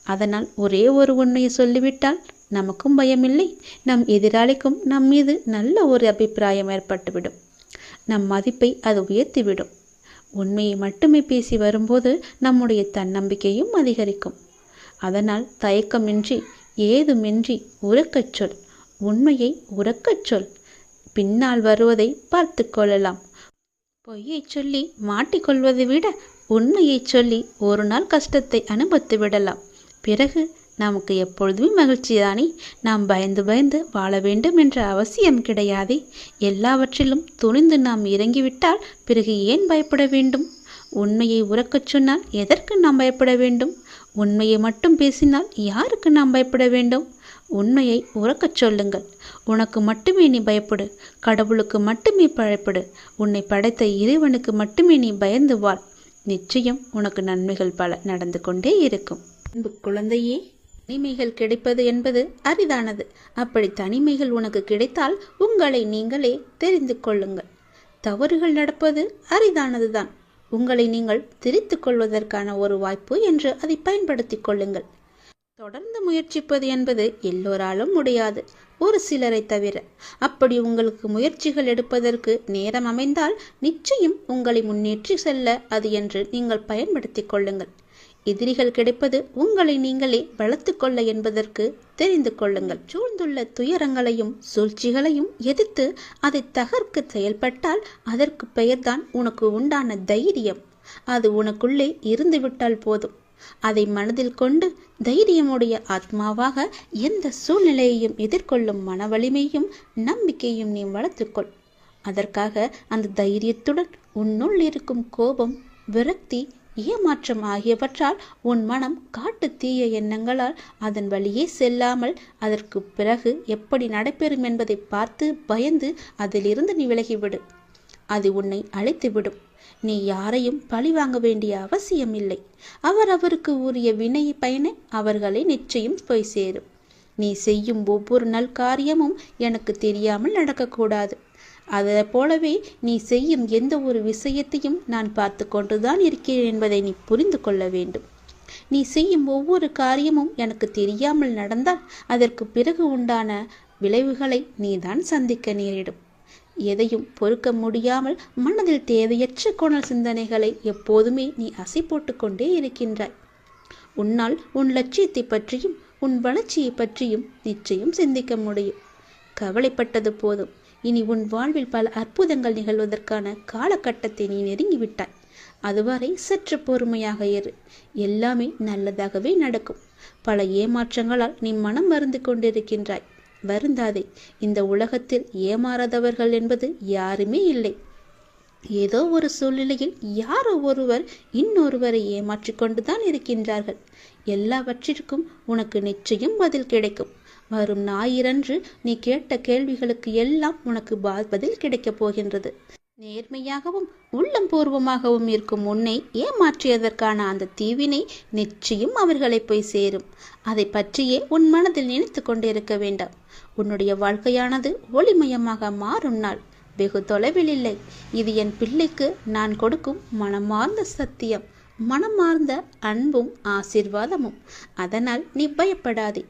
அதனால் ஒரே ஒரு உண்மையை சொல்லிவிட்டால் நமக்கும் பயமில்லை, நம் எதிராளிக்கும் நம் மீது நல்ல ஒரு அபிப்பிராயம் ஏற்பட்டுவிடும். நம் மதிப்பை அது உயர்த்திவிடும். உண்மையை மட்டுமே பேசி வரும்போது நம்முடைய தன்னம்பிக்கையும் அதிகரிக்கும். அதனால் தயக்கமின்றி ஏதுமின்றி உரக்கச் சொல். உண்மையை உரக்கச் சொல். பின்னால் வருவதை பார்த்து கொள்ளலாம். பொய்யை சொல்லி மாட்டிக்கொள்வதை விட உண்மையை சொல்லி ஒரு நாள் கஷ்டத்தை அனுபவித்து விடலாம். பிறகு நமக்கு எப்பொழுதுமே மகிழ்ச்சிதானே. நாம் பயந்து பயந்து வாழ வேண்டும் என்ற அவசியம் கிடையாதே. எல்லாவற்றிலும் துணிந்து நாம் இறங்கிவிட்டால் பிறகு ஏன் பயப்பட வேண்டும்? உண்மையை உரக்கச் சொன்னால் எதற்கு நாம் பயப்பட வேண்டும்? உண்மையை மட்டும் பேசினால் யாருக்கு நாம் பயப்பட வேண்டும்? உண்மையை உரக்கச் சொல்லுங்கள். உனக்கு மட்டுமே நீ பயப்படு. கடவுளுக்கு மட்டுமே பயப்படு. உன்னை படைத்த இறைவனுக்கு மட்டுமே நீ பயந்து வாழ். நிச்சயம் உனக்கு நன்மைகள் பல நடந்து கொண்டே இருக்கும். அன்பு குழந்தையே, தனிமைகள் கிடைப்பது என்பது அரிதானது. அப்படி தனிமைகள் உனக்கு கிடைத்தால் உங்களை நீங்களே தெரிந்து கொள்ளுங்கள். தவறுகள் நடப்பது அரிதானதுதான். உங்களை நீங்கள் திரித்து கொள்வதற்கான ஒரு வாய்ப்பு என்று அதை பயன்படுத்தி கொள்ளுங்கள். தொடர்ந்து முயற்சிப்பது என்பது எல்லோராலும் முடியாது, ஒரு சிலரை தவிர. அப்படி உங்களுக்கு முயற்சிகள் எடுப்பதற்கு நேரம் அமைந்தால் நிச்சயம் உங்களை முன்னேற்றி செல்ல அது என்று நீங்கள் பயன்படுத்தி கொள்ளுங்கள். எதிரிகள் கிடைப்பது உங்களை நீங்களே வளர்த்து கொள்ள என்பதற்கு தெரிந்து கொள்ளுங்கள். சூழ்ந்துள்ள துயரங்களையும் சூழ்ச்சிகளையும் எதிர்த்து அதை தகர்க்க செயல்பட்டால் அதற்கு பெயர்தான் உனக்கு உண்டான தைரியம். அது உனக்குள்ளே இருந்துவிட்டால் போதும். அதை மனதில் கொண்டு தைரியமுடைய ஆத்மாவாக எந்த சூழ்நிலையையும் எதிர்கொள்ளும் மன வலிமையும் நம்பிக்கையும் நீ வளர்த்துக்கொள். அதற்காக அந்த தைரியத்துடன் உன்னுள் இருக்கும் கோபம், விரக்தி, ஏமாற்றம் ஆகியவற்றால் உன் மனம் காட்டு தீய எண்ணங்களால் அதன் வழியே செல்லாமல் அதற்கு பிறகு எப்படி நடைபெறும் என்பதை பார்த்து பயந்து அதிலிருந்து நீ விலகிவிடு. அது உன்னை அழைத்துவிடும். நீ யாரையும் பழி வாங்க வேண்டிய அவசியம் இல்லை. அவருக்கு உரிய வினை பயனை அவர்களை நிச்சயம் போய் சேரும். நீ செய்யும் ஒவ்வொரு நல் காரியமும் எனக்கு தெரியாமல் நடக்கக்கூடாது. அதை போலவே நீ செய்யும் எந்த ஒரு விஷயத்தையும் நான் பார்த்து கொண்டுதான் இருக்கிறேன் என்பதை நீ புரிந்து கொள்ள வேண்டும். நீ செய்யும் ஒவ்வொரு காரியமும் எனக்கு தெரியாமல் நடந்தால் அதற்கு பிறகு உண்டான விளைவுகளை நீதான் சந்திக்க நேரிடும். எதையும் பொறுக்க முடியாமல் மனதில் தேவையற்ற கோணல் சிந்தனைகளை எப்போதுமே நீ அசை போட்டு கொண்டே இருக்கின்றாய். உன்னால் உன் லட்சியத்தை பற்றியும் உன் வளர்ச்சியை பற்றியும் நிச்சயம் சிந்திக்க முடியும். கவலைப்பட்டது போதும். இனி உன் வாழ்வில் பல அற்புதங்கள் நிகழ்வதற்கான காலகட்டத்தை நீ நெருங்கிவிட்டாய். அதுவரை சற்று பொறுமையாக இரு. எல்லாமே நல்லதாகவே நடக்கும். பல ஏமாற்றங்களால் நீ மனம் மருந்து கொண்டிருக்கின்றாய். வருந்தாதே. இந்த உலகத்தில் ஏமாறாதவர்கள் என்பது யாருமே இல்லை. ஏதோ ஒரு சூழ்நிலையில் யாரோ ஒருவர் இன்னொருவரை ஏமாற்றிக் கொண்டுதான் இருக்கின்றார்கள். எல்லாவற்றிற்கும் உனக்கு நிச்சயம் பதில் கிடைக்கும். வரும் ஞாயிறன்று நீ கேட்ட கேள்விகளுக்கு எல்லாம் உனக்கு பதில் கிடைக்கப் போகின்றது. நேர்மையாகவும் உள்ளம் பூர்வமாகவும் இருக்கும் உன்னை ஏமாற்றியதற்கான அந்த தீவினை நிச்சயம் அவர்களை போய் சேரும். அதை பற்றியே உன் மனதில் நினைத்து கொண்டிருக்க வேண்டாம். உன்னுடைய வாழ்க்கையானது ஒளிமயமாக மாறும் நாள் வெகு தொலைவில் இல்லை. இது என் பிள்ளைக்கு நான் கொடுக்கும் மனமார்ந்த சத்தியம், மனமார்ந்த அன்பும் ஆசீர்வாதமும். அதனால் நீ பயப்படாதே.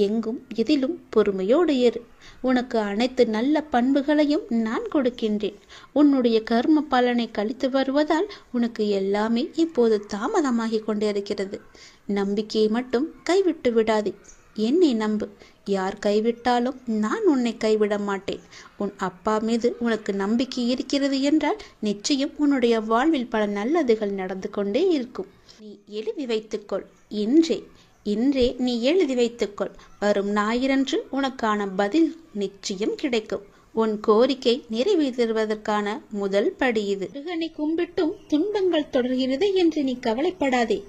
எங்கும் எதிலும் பொறுமையோடு இரு. உனக்கு அனைத்து நல்ல பண்புகளையும் நான் கொடுக்கின்றேன். உன்னுடைய கர்ம பலனை கழித்து வருவதால் உனக்கு எல்லாமே இப்போது தாமதமாகி கொண்டிருக்கிறது. நம்பிக்கையை மட்டும் கைவிட்டு விடாதே. என்னை நம்பு. யார் கைவிட்டாலும் நான் உன்னை கைவிட மாட்டேன். உன் அப்பா மீது உனக்கு நம்பிக்கை இருக்கிறது என்றால் நிச்சயம் உன்னுடைய வாழ்வில் பல நல்லதுகள் நடந்து கொண்டே இருக்கும். நீ எழுதி வைத்துக்கொள். இன்றே நீ எழுதி வைத்துக்கொள். வரும் ஞாயிறன்று உனக்கான பதில் நிச்சயம் கிடைக்கும். உன் கோரிக்கை நிறைவேற்றுவதற்கான முதல் படி இது. முருகனை கும்பிட்டும் துன்பங்கள் தொடர்கிறது என்று நீ கவலைப்படாதே.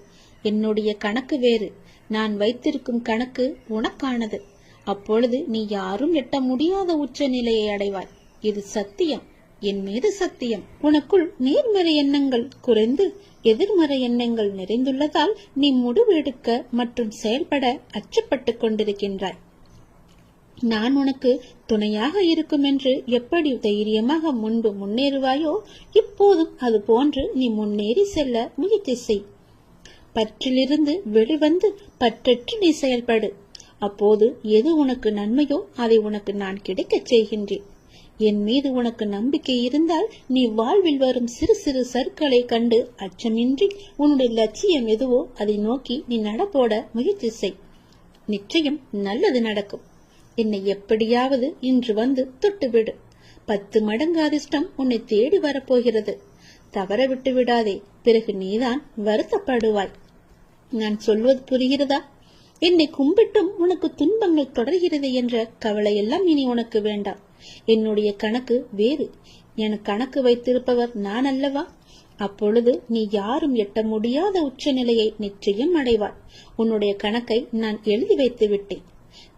என்னுடைய கணக்கு வேறு. நான் வைத்திருக்கும் கணக்கு உனக்கானது. அப்பொழுது நீ யாரும் எட்ட முடியாத உச்ச நிலையை அடைவாய். இது சத்தியம், என் மீது சத்தியம். உனக்குள் நேர்மறை எண்ணங்கள் குறைந்து எதிர்மறை எண்ணங்கள் நிறைந்துள்ளதால் நீ முடிவு எடுக்க மற்றும் செயல்பட அச்சப்பட்டு கொண்டிருக்கின்றாய். நான் உனக்கு துணையாக இருக்கும் என்று எப்படி தைரியமாக முன்பு முன்னேறுவாயோ இப்போதும் அது போன்று நீ முன்னேறி செல்ல முயற்சி செய். பற்றிலிருந்து வெளிவந்து பற்றற்று நீ செயல்படு. அப்போது எது உனக்கு நன்மையோ அதை உனக்கு நான் கிடைக்கச் செய்கின்றேன். என் மீது உனக்கு நம்பிக்கை இருந்தால் நீ வாழ்வில் வரும் சிறு சிறு சறுக்களை கண்டு அச்சமின்றி உன்னுடைய லட்சியம் எதுவோ அதை நோக்கி நீ நடப்போட முயற்சி செய். நிச்சயம் நல்லது நடக்கும். என்னை எப்படியாவது இன்று வந்து தொட்டுவிடு. 10 மடங்கு அதிர்ஷ்டம் உன்னை தேடி வரப்போகிறது. தவற விட்டு விடாதே, பிறகு நீதான் வருத்தப்படுவாய். நான் சொல்வது புரிகிறதா? என்னை கும்பிட்டும் உனக்கு துன்பங்கள் தொடர்கிறது என்ற கவலை எல்லாம் இனி உனக்கு வேண்டாம். என்னுடைய கணக்கு வேறு. என் கணக்கு வைத்திருப்பவர் நான் அல்லவா? அப்பொழுது நீ யாரும் எட்ட முடியாத உச்ச நிலையை நிச்சயம் அடைவாய். உன்னுடைய கணக்கை நான் எழுதி வைத்து விட்டேன்.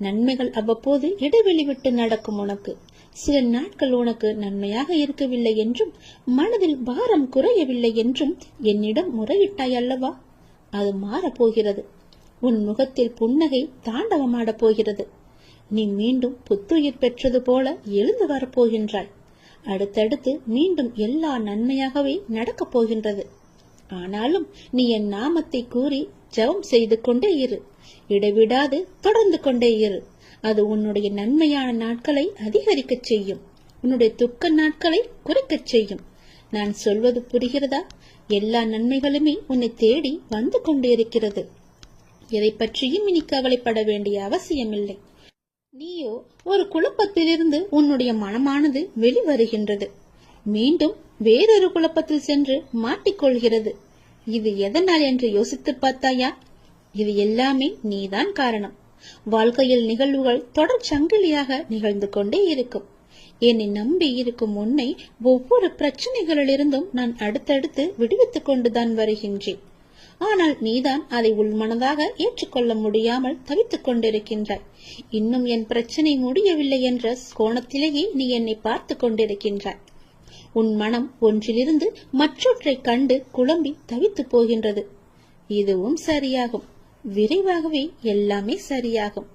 நன்மைகள் அவ்வப்போது இடைவெளி விட்டு நடக்கும். உனக்கு சில நாட்கள் உனக்கு நன்மையாக இருக்கவில்லை என்றும் மனதில் பாரம் குறையவில்லை என்றும் என்னிடம் முறையிட்டாய் அல்லவா? அது மாறப்போகிறது. உன் முகத்தில் புன்னகை தாண்டவமாடப் போகிறது. நீ மீண்டும் புத்துயிர் பெற்றது போல எழுந்து வரப்போகின்றாய். அடுத்தடுத்து மீண்டும் எல்லா நன்மையாகவே நடக்கப் போகின்றது. ஆனாலும் நீ என் நாமத்தை கூறி ஜெபம் செய்து கொண்டே இரு. இடைவிடாது தொடர்ந்து கொண்டே இரு. அது உன்னுடைய நன்மையான நாட்களை அதிகரிக்கச் செய்யும். உன்னுடைய துக்க நாட்களை குறைக்கச் செய்யும். நான் சொல்வது புரிகிறதா? எல்லா நன்மைகளுமே உன்னை தேடி வந்து கொண்டு இருக்கிறது. எதை பற்றியும் இனி கவலைப்பட வேண்டிய அவசியமில்லை. நீயோ ஒரு குழப்பத்திலிருந்து உன்னுடைய மனமானது வெளிவருகின்றது. மீண்டும் வேறொரு குழப்பத்தில் சென்று மாட்டிக்கொள்கிறது. இது எதனால் என்று யோசித்து பார்த்தாயா? இது எல்லாமே நீதான் காரணம். வாழ்க்கையில் நிகழ்வுகள் தொடர் சங்கிலியாக நிகழ்ந்து கொண்டே இருக்கும். என்னை நம்பி இருக்கும் உன்னை ஒவ்வொரு பிரச்சனைகளிலிருந்தும் நான் அடுத்தடுத்து விடுவித்துக் கொண்டுதான் வருகின்றேன். ஆனால் நீதான் அதை உள்மனதாக ஏற்றுக்கொள்ள முடியாமல் தவித்துக் கொண்டிருக்கின்றாய். இன்னும் என் பிரச்சனை முடியவில்லை என்ற கோணத்திலேயே நீ என்னை பார்த்து கொண்டிருக்கின்றாய். உன் மனம் ஒன்றிலிருந்து மற்றொன்றை கண்டு குழம்பி தவித்து போகின்றது. இதுவும் சரியாகும். விரைவாகவே எல்லாமே சரியாகும்.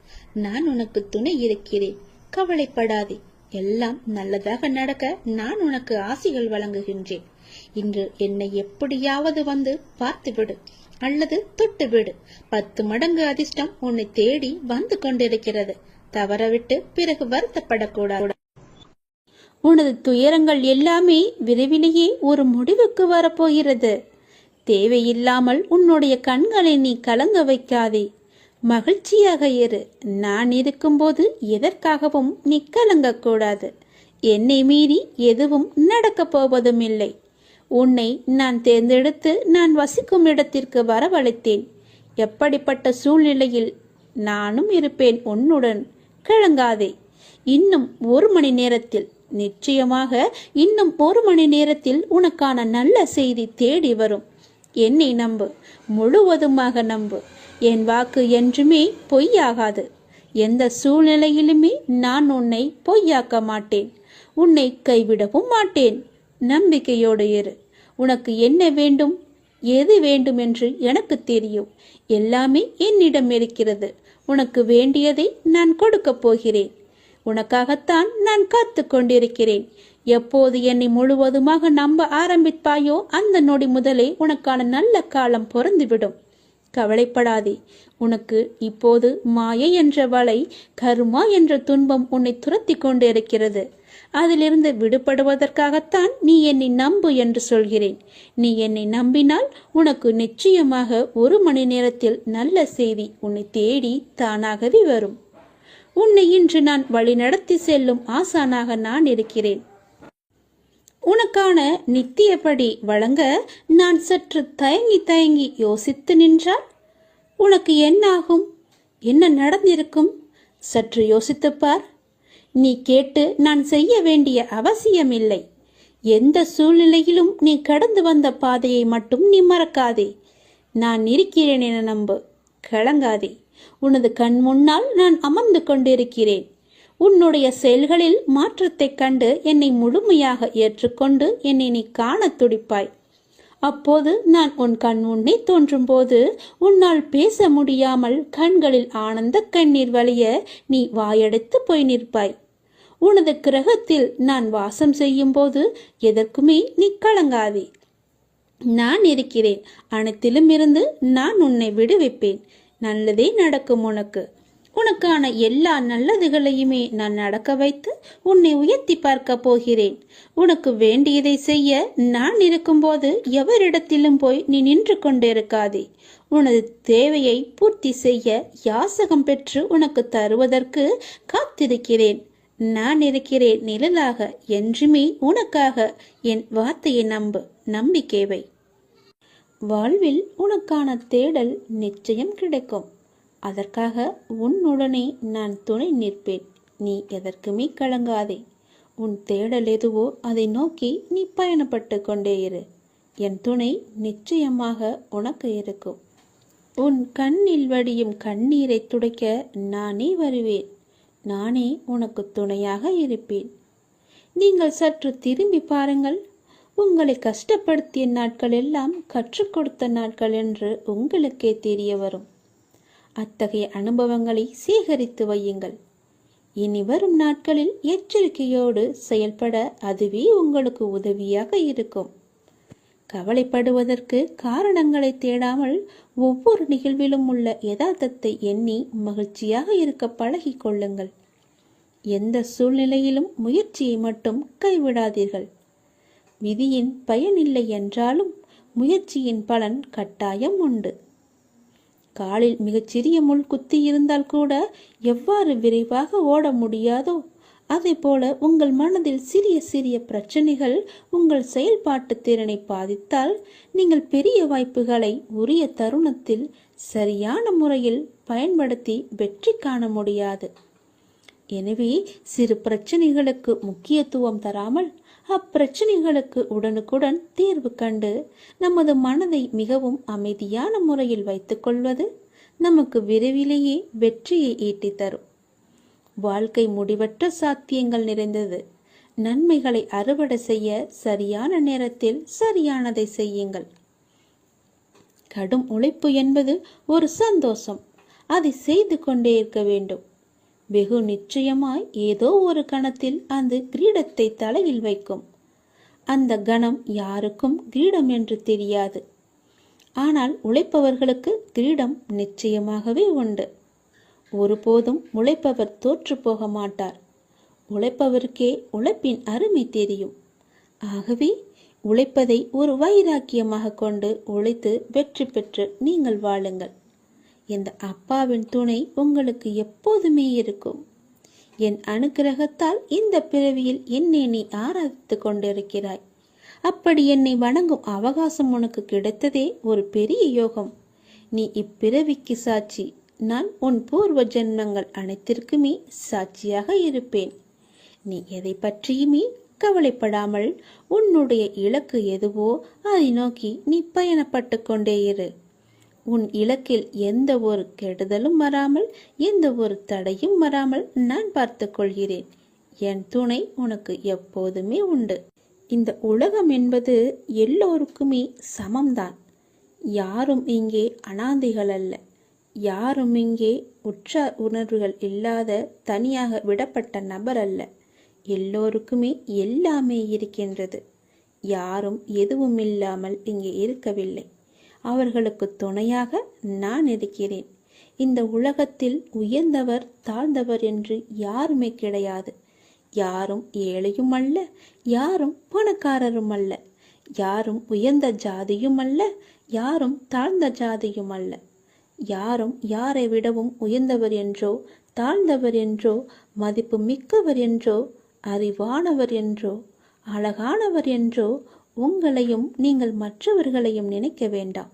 நான் உனக்கு துணை இருக்கிறேன். கவலைப்படாதே. எல்லாம் நல்லதாக நடக்க நான் உனக்கு ஆசிகள் வழங்குகின்றேன். இன்று என்னை எப்படியாவது வந்து பார்த்துவிடு அல்லது தொட்டுவிடு. 10 மடங்கு அதிர்ஷ்டம் உன்னை தேடி வந்து கொண்டிருக்கிறது. தவறவிட்டு பிறகு வருத்தப்படக்கூடாது. உனது துயரங்கள் எல்லாமே விரைவிலேயே ஒரு முடிவுக்கு வரப்போகிறது. தேவையில்லாமல் உன்னுடைய கண்களை நீ கலங்க வைக்காதே. மகிழ்ச்சியாக இரு. நான் இருக்கும்போது எதற்காகவும் நீ கலங்கக்கூடாது. என்னை மீறி எதுவும் நடக்கப் போவதும் இல்லை. உன்னை நான் தேர்ந்தெடுத்து நான் வசிக்கும் இடத்திற்கு வரவழைத்தேன். எப்படிப்பட்ட சூழ்நிலையில் நானும் இருப்பேன் உன்னுடன். கலங்காதே. இன்னும் 1 மணி நேரத்தில், நிச்சயமாக இன்னும் 1 மணி நேரத்தில் உனக்கான நல்ல செய்தி தேடி வரும். என்னை நம்பு. முழுவதுமாக நம்பு. என் வாக்கு என்றுமே பொய்யாகாது. எந்த சூழ்நிலையிலுமே நான் உன்னை பொய்யாக்க மாட்டேன். உன்னை கைவிடவும் மாட்டேன். நம்பிக்கையோடு இரு. உனக்கு என்ன வேண்டும், எது வேண்டும் என்று எனக்கு தெரியும். எல்லாமே என்னிடம் இருக்கிறது. உனக்கு வேண்டியதை நான் கொடுக்கப் போகிறேன். உனக்காகத்தான் நான் காத்து கொண்டிருக்கிறேன். எப்போது என்னை முழுவதுமாக நம்ப ஆரம்பிப்பாயோ அந்த நொடி முதலே உனக்கான நல்ல காலம் பொருந்துவிடும். கவலைப்படாதே. உனக்கு இப்போது மாயை என்ற வலை, கருமா என்ற துன்பம் உன்னை துரத்தி கொண்டிருக்கிறது. அதிலிருந்து விடுபடுவதற்காகத்தான் நீ என்னை நம்பு என்று சொல்கிறேன். நீ என்னை நம்பினால் உனக்கு நிச்சயமாக 1 மணி நேரத்தில் நல்ல செய்தி உன்னை தேடி தானாகவே வரும். உன்னை இன்று நான் வழிநடத்தி செல்லும் ஆசானாக நான் இருக்கிறேன். உனக்கான நித்தியப்படி வழங்க நான் சற்று தயங்கி யோசித்து நின்றால் உனக்கு என்னாகும்? என்ன நடந்திருக்கும்? சற்று யோசித்துப்பார். நீ கேட்டு நான் செய்ய வேண்டிய அவசியமில்லை. எந்த சூழ்நிலையிலும் நீ கடந்து வந்த பாதையை மட்டும் நீ மறக்காதே. நான் இருக்கிறேன் என நம்பு. கலங்காதே. உனது கண் முன்னால் நான் அமர்ந்து கொண்டிருக்கிறேன். உன்னுடைய செயல்களில் மாற்றத்தைக் கண்டு என்னை முழுமையாக ஏற்றுக்கொண்டு என்னை நீ காண துடிப்பாய். அப்போது நான் உன் கண் முன்னே தோன்றும் போது உன்னால் பேச முடியாமல் கண்களில் ஆனந்த கண்ணீர் வழிய நீ வாயடைத்து போய் நிற்பாய். உனது கிரகத்தில் நான் வாசம் செய்யும் போது எதற்குமே நீ கலங்காதே. நான் இருக்கிறேன். அனைத்திலும் இருந்து நான் உன்னை விடுவிப்பேன். நல்லதே நடக்கும் உனக்கு. உனக்கான எல்லா நல்லதுகளையுமே நான் நடக்க வைத்து உன்னை உயர்த்தி பார்க்க போகிறேன். உனக்கு வேண்டியதை செய்ய நான் இருக்கும்போது எவரிடத்திலும் போய் நீ நின்று கொண்டிருக்காதே. உனது தேவையை பூர்த்தி செய்ய யாசகம் பெற்று உனக்கு தருவதற்கு காத்திருக்கிறேன். நான் இருக்கிறேன் நிழலாக. என்றுமே உனக்காக. என் வார்த்தையை நம்பு, நம்பிக்கை வை. வாழ்வில் உனக்கான தேடல் நிச்சயம் கிடைக்கும். அதற்காக உன்னுடனே நான் துணை நிற்பேன். நீ எதற்குமே கலங்காதே. உன் தேடல் எதுவோ அதை நோக்கி நீ பயணப்பட்டு கொண்டே இரு. என் துணை நிச்சயமாக உனக்கு இருக்கும். உன் கண்ணில் வடியும் கண்ணீரை துடைக்க நானே வருவேன். நானே உனக்கு துணையாக இருப்பேன். நீங்கள் சற்று திரும்பி பாருங்கள். உங்களை கஷ்டப்படுத்திய நாட்கள் எல்லாம் கற்றுக் கொடுத்த நாட்கள் என்று உங்களுக்கே தெரிய வரும். அத்தகைய அனுபவங்களை சேகரித்து வையுங்கள். இனி வரும் நாட்களில் எச்சரிக்கையோடு செயல்பட அதுவே உங்களுக்கு உதவியாக இருக்கும். கவலைப்படுவதற்கு காரணங்களை தேடாமல் ஒவ்வொரு நிகழ்விலும் உள்ள யதார்த்தத்தை எண்ணி மகிழ்ச்சியாக இருக்க பழகி கொள்ளுங்கள். எந்த சூழ்நிலையிலும் முயற்சியை மட்டும் கைவிடாதீர்கள். விதியின் பயனில்லை என்றாலும் முயற்சியின் பலன் கட்டாயம் உண்டு. காலில் மிகச்சிறிய முள் குத்தி இருந்தால் கூட எவ்வாறு விரைவாக ஓட முடியாதோ அதே போல உங்கள் மனதில் சிறிய சிறிய பிரச்சனைகள் உங்கள் செயல்பாட்டு திறனை பாதித்தால் நீங்கள் பெரிய வாய்ப்புகளை உரிய தருணத்தில் சரியான முறையில் பயன்படுத்தி வெற்றி காண முடியாது. எனவே சிறு பிரச்சனைகளுக்கு முக்கியத்துவம் தராமல் அப்பிரச்சனைகளுக்கு உடனுக்குடன் தீர்வு கண்டு நமது மனதை மிகவும் அமைதியான முறையில் வைத்துக்கொள்வது நமக்கு விரைவிலேயே வெற்றியை ஈட்டி தரும். வாழ்க்கை முடிவற்ற சாத்தியங்கள் நிறைந்தது. நன்மைகளை அறுவடை செய்ய சரியான நேரத்தில் சரியானதை செய்யுங்கள். கடும் உழைப்பு என்பது ஒரு சந்தோஷம். அதை செய்து கொண்டே இருக்க வேண்டும். வெகு நிச்சயமாய் ஏதோ ஒரு கணத்தில் அந்த கிரீடத்தை தலையில் வைக்கும். அந்த கணம் யாருக்கும் கிரீடம் என்று தெரியாது. ஆனால் உழைப்பவர்களுக்கு கிரீடம் நிச்சயமாகவே உண்டு. ஒருபோதும் உழைப்பவர் தோற்று போக மாட்டார். உழைப்பவருக்கே உழைப்பின் அருமை தெரியும். ஆகவே உழைப்பதை ஒரு வைராக்கியமாக கொண்டு உழைத்து வெற்றி பெற்று நீங்கள் வாழுங்கள். இந்த அப்பாவின் துணை உங்களுக்கு எப்போதுமே இருக்கும். என் அனுக்கிரகத்தால் இந்த பிறவியில் என்னை நீ ஆராதித்து கொண்டிருக்கிறாய். அப்படி என்னை வணங்கும் அவகாசம் உனக்கு கிடைத்ததே ஒரு பெரிய யோகம். நீ இப்பிறவிக்கு சாட்சி. நான் உன் பூர்வ ஜென்மங்கள் அனைத்திற்குமே சாட்சியாக இருப்பேன். நீ எதை பற்றியுமே கவலைப்படாமல் உன்னுடைய இலக்கு எதுவோ அதை நோக்கி நீ பயணப்பட்டு கொண்டே இரு. உன் இலக்கில் எந்த ஒரு கெடுதலும் வராமல் எந்த ஒரு தடையும் வராமல் நான் பார்த்து கொள்கிறேன். என் துணை உனக்கு எப்போதுமே உண்டு. இந்த உலகம் என்பது எல்லோருக்குமே சமம்தான். யாரும் இங்கே அனாதைகள் அல்ல. யாரும் இங்கே உற்றார் உணர்வுகள் இல்லாத தனியாக விடப்பட்ட நபர் அல்ல. எல்லோருக்குமே எல்லாமே இருக்கின்றது. யாரும் எதுவும் இல்லாமல் இங்கே இருக்கவில்லை. அவர்களுக்கு துணையாக நான் இருக்கிறேன். இந்த உலகத்தில் உயர்ந்தவர் தாழ்ந்தவர் என்று யாருமே கிடையாது. யாரும் ஏழையும் அல்ல, யாரும் பணக்காரரும் அல்ல. யாரும் உயர்ந்த ஜாதியும் அல்ல, யாரும் தாழ்ந்த ஜாதியும் அல்ல. யாரும் யாரை விடவும் உயர்ந்தவர் என்றோ தாழ்ந்தவர் என்றோ மதிப்பு மிக்கவர் என்றோ அறிவானவர் என்றோ அழகானவர் என்றோ உங்களையும் நீங்கள் மற்றவர்களையும் நினைக்க வேண்டாம்.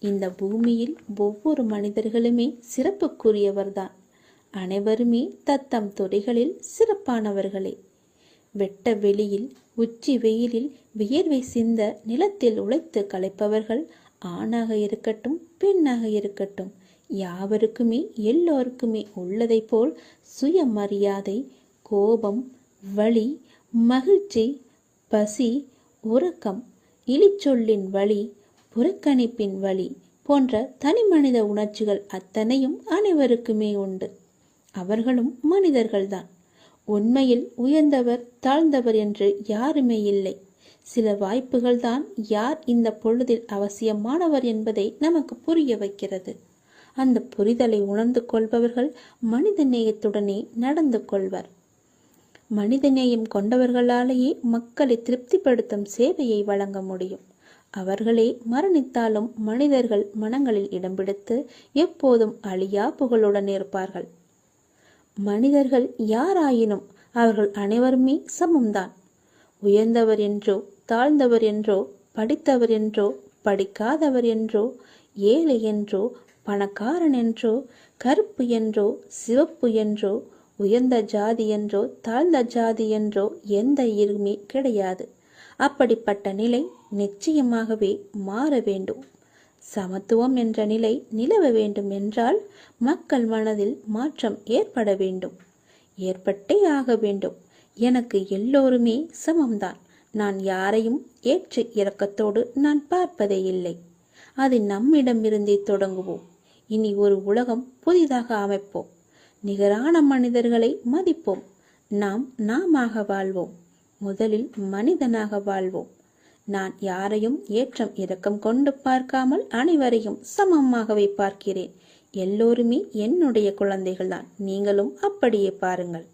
இந்த பூமியில் ஒவ்வொரு மனிதர்களுமே சிறப்புக்குரியவர்தான். அனைவருமே தத்தம் துறைகளில் சிறப்பானவர்களே. வெட்ட வெளியில் உச்சி வெயிலில் வியர்வை சிந்த நிலத்தில் உழைத்து களைப்பவர்கள் ஆணாக இருக்கட்டும் பெண்ணாக இருக்கட்டும் யாவருக்குமே எல்லோருக்குமே உள்ளதை போல் சுயமரியாதை, கோபம், வலி, மகிழ்ச்சி, பசி, உறக்கம், இழிச்சொல்லின் வலி, புறக்கணிப்பின் வலி போன்ற தனிமனித உணர்ச்சிகள் அத்தனையும் அனைவருக்குமே உண்டு. அவர்களும் மனிதர்கள்தான். உண்மையில் உயர்ந்தவர் தாழ்ந்தவர் என்று யாருமே இல்லை. சில வாய்ப்புகள் தான் யார் இந்த பொழுதில் அவசியமானவர் என்பதை நமக்கு புரிய வைக்கிறது. அந்த புரிதலை உணர்ந்து கொள்பவர்கள் மனித நேயத்துடனே நடந்து கொள்வர். மனித நேயம் கொண்டவர்களாலேயே மக்களை திருப்திப்படுத்தும் சேவையை வழங்க முடியும். அவர்களே மரணித்தாலும் மனிதர்கள் மனங்களில் இடம் பிடித்து எப்போதும் அழியா புகழுடன் இருப்பார்கள். மனிதர்கள் யாராயினும் அவர்கள் அனைவருமே சமம்தான். உயர்ந்தவர் என்றோ தாழ்ந்தவர் என்றோ படித்தவர் என்றோ படிக்காதவர் என்றோ ஏழை என்றோ பணக்காரன் என்றோ கருப்பு என்றோ சிவப்பு என்றோ உயர்ந்த ஜாதி என்றோ தாழ்ந்த ஜாதி என்றோ எந்த இருமே கிடையாது. அப்படிப்பட்ட நிலை நிச்சயமாகவே மாற வேண்டும். சமத்துவம் என்ற நிலை நிலவ வேண்டும் என்றால் மக்கள் மனதில் மாற்றம் ஏற்பட வேண்டும். ஏற்பட்டே ஆக வேண்டும். எனக்கு எல்லோருமே சமம்தான். நான் யாரையும் ஏற்று இரக்கத்தோடு நான் பார்ப்பதே இல்லை. அது நம்மிடமிருந்தே தொடங்குவோம். இனி ஒரு உலகம் புதிதாக அமைப்போம். நிகரான மனிதர்களை மதிப்போம். நாமாக வாழ்வோம். முதலில் மனிதனாக வாழ்வோம். நான் யாரையும் ஏற்றம் இரக்கம் கொண்டு பார்க்காமல் அனைவரையும் சமமாகவே பார்க்கிறேன். எல்லோருமே என்னுடைய குழந்தைகள்தான். நீங்களும் அப்படியே பாருங்கள்.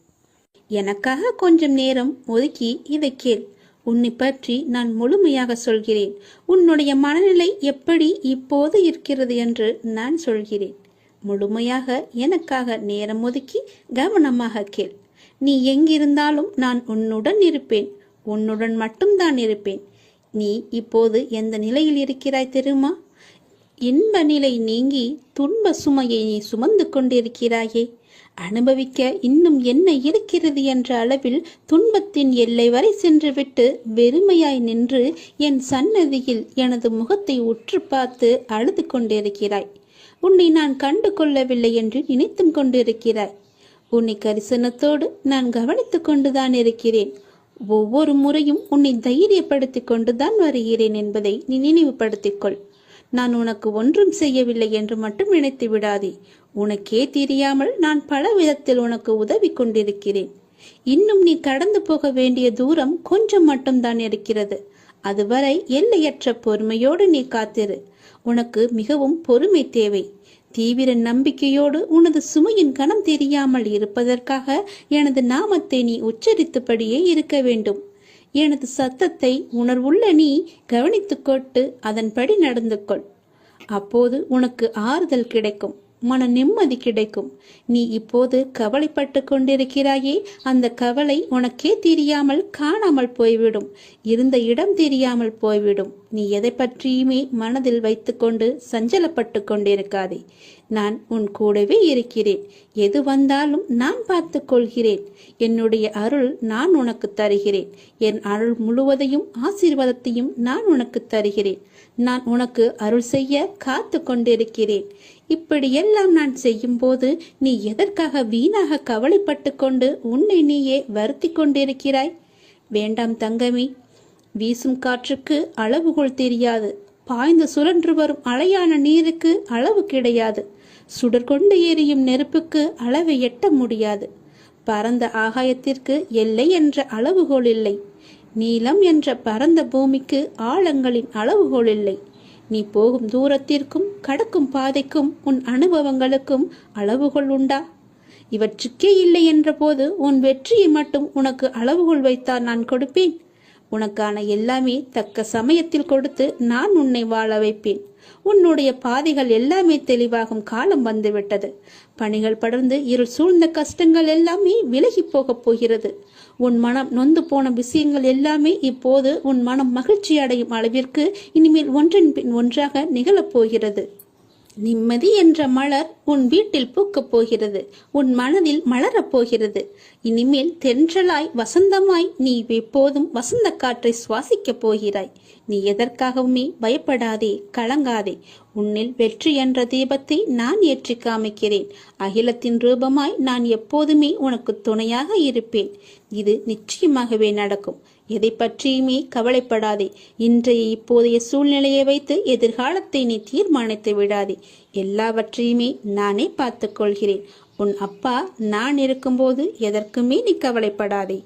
எனக்காக கொஞ்சம் நேரம் ஒதுக்கி இதை கேள். உன்னை பற்றி நான் முழுமையாக சொல்கிறேன். உன்னுடைய மனநிலை எப்படி இப்போது இருக்கிறது என்று நான் சொல்கிறேன். முழுமையாக எனக்காக நேரம் ஒதுக்கி கவனமாக கேள். நீ எங்கிருந்தாலும் நான் உன்னுடன் இருப்பேன். உன்னுடன் மட்டும்தான் இருப்பேன். நீ இப்போது எந்த நிலையில் இருக்கிறாய் தெரியுமா? இன்ப நிலை நீங்கி துன்ப சுமையை நீ சுமந்து கொண்டிருக்கிறாயே. அனுபவிக்க இன்னும் என்ன இருக்கிறது என்ற அளவில் துன்பத்தின் எல்லை வரை சென்றுவிட்டு வெறுமையாய் நின்று என் சன்னதியில் எனது முகத்தை உற்று பார்த்து அழுது கொண்டிருக்கிறாய். உன்னை நான் கண்டு கொள்ளவில்லை என்று நினைத்தும் கொண்டிருக்கிறாய். உன்னை கரிசனத்தோடு நான் கவனித்துக் கொண்டுதான் இருக்கிறேன். ஒவ்வொரு முறையும் உன்னை தைரியப்படுத்திக் கொண்டுதான் வருகிறேன் என்பதை நீ நினைவுபடுத்திக்கொள். நான் உனக்கு ஒன்றும் செய்யவில்லை என்று மட்டும் நினைத்து விடாதே. உனக்கே தெரியாமல் நான் பல விதத்தில் உனக்கு உதவி கொண்டிருக்கிறேன். இன்னும் நீ கடந்து போக வேண்டிய தூரம் கொஞ்சம் மட்டும்தான் இருக்கிறது. அதுவரை எல்லையற்ற பொறுமையோடு நீ காத்திரு. உனக்கு மிகவும் பொறுமை தேவை. தீவிர நம்பிக்கையோடு உனது சுமையின் கணம் தெரியாமல் இருப்பதற்காக எனது நாமத்தை நீ உச்சரித்தபடியே இருக்க வேண்டும். எனது சத்தத்தை உணர்வுள்ள நீ கவனித்துக்கொண்டு அதன்படி நடந்து கொள். அப்போது உனக்கு ஆறுதல் கிடைக்கும், மன நிம்மதி கிடைக்கும். நீ இப்போது கவலைப்பட்டு கொண்டிருக்கிறாயே, அந்த கவலை உனக்கே தெரியாமல் காணாமல் போய்விடும். இருந்த இடம் தெரியாமல் போய்விடும். நீ எதை பற்றியுமே மனதில் வைத்துக்கொண்டு சஞ்சலப்பட்டு கொண்டிருக்காதே. நான் உன் கூடவே இருக்கிறேன். எது வந்தாலும் நான் பார்த்து கொள்கிறேன். என்னுடைய அருள் நான் உனக்கு தருகிறேன். என் அருள் முழுவதையும் ஆசீர்வாதத்தையும் நான் உனக்கு தருகிறேன். நான் உனக்கு அருள் செய்ய காத்து கொண்டிருக்கிறேன். இப்படியெல்லாம் நான் செய்யும் போது நீ எதற்காக வீணாக கவலைப்பட்டு கொண்டு உன்னை நீயே வருத்தி கொண்டிருக்கிறாய்? வேண்டாம் தங்கமே. வீசும் காற்றுக்கு அளவுகோல் தெரியாது. பாய்ந்து சுழன்று வரும் அலையான நீருக்கு அளவு கிடையாது. சுடர் கொண்டு எரியும் நெருப்புக்கு அளவை எட்ட முடியாது. பரந்த ஆகாயத்திற்கு எல்லை என்ற அளவுகோல் இல்லை. நீளம் என்ற பரந்த பூமிக்கு ஆழங்களின் அளவுகோல் இல்லை. நீ போகும் தூரத்திற்கும் கடக்கும் பாதைக்கும் உன் அனுபவங்களுக்கும் அளவுகோல் உண்டா? இவற்றுக்கே இல்லை என்ற போது உன் வெற்றியை மட்டும் உனக்கு அளவுகோல் வைத்தால் நான் கொடுப்பேன். உனக்கான எல்லாமே தக்க சமயத்தில் கொடுத்து நான் உன்னை வாழ வைப்பேன். உன்னுடைய பாதைகள் எல்லாமே தெளிவாகும் காலம் வந்துவிட்டது. பணிகள் படர்ந்து இருள் சூழ்ந்த கஷ்டங்கள் எல்லாமே விலகி போகப் போகிறது. உன் மனம் நொந்து போன விஷயங்கள் எல்லாமே இப்போது உன் மனம் மகிழ்ச்சி அடையும் அளவிற்கு இனிமேல் ஒன்றின் பின் ஒன்றாக நிகழப் போகிறது. நிம்மதி என்ற மலர் உன் வீட்டில் பூக்கப் போகிறது. உன் மனதில் மலரப் போகிறது. இனிமேல் தென்றலாய் வசந்தமாய் நீ எப்போதும் வசந்த காற்றை சுவாசிக்கப் போகிறாய். நீ எதற்காகவுமே பயப்படாதே, கலங்காதே. உன்னில் வெற்றி என்ற தீபத்தை நான் ஏற்றி காமிக்கிறேன். அகிலத்தின் ரூபமாய் நான் எப்போதுமே உனக்கு துணையாக இருப்பேன். இது நிச்சயமாகவே நடக்கும். எதை பற்றியுமே கவலைப்படாதே. இன்றைய இப்போதைய சூழ்நிலையை வைத்து எதிர்காலத்தை நீ தீர்மானித்து விடாதே. எல்லாவற்றையுமே நானே பார்த்துக் கொள்கிறேன். உன் அப்பா நான் இருக்கும்போது எதற்குமே நீ கவலைப்படாதே.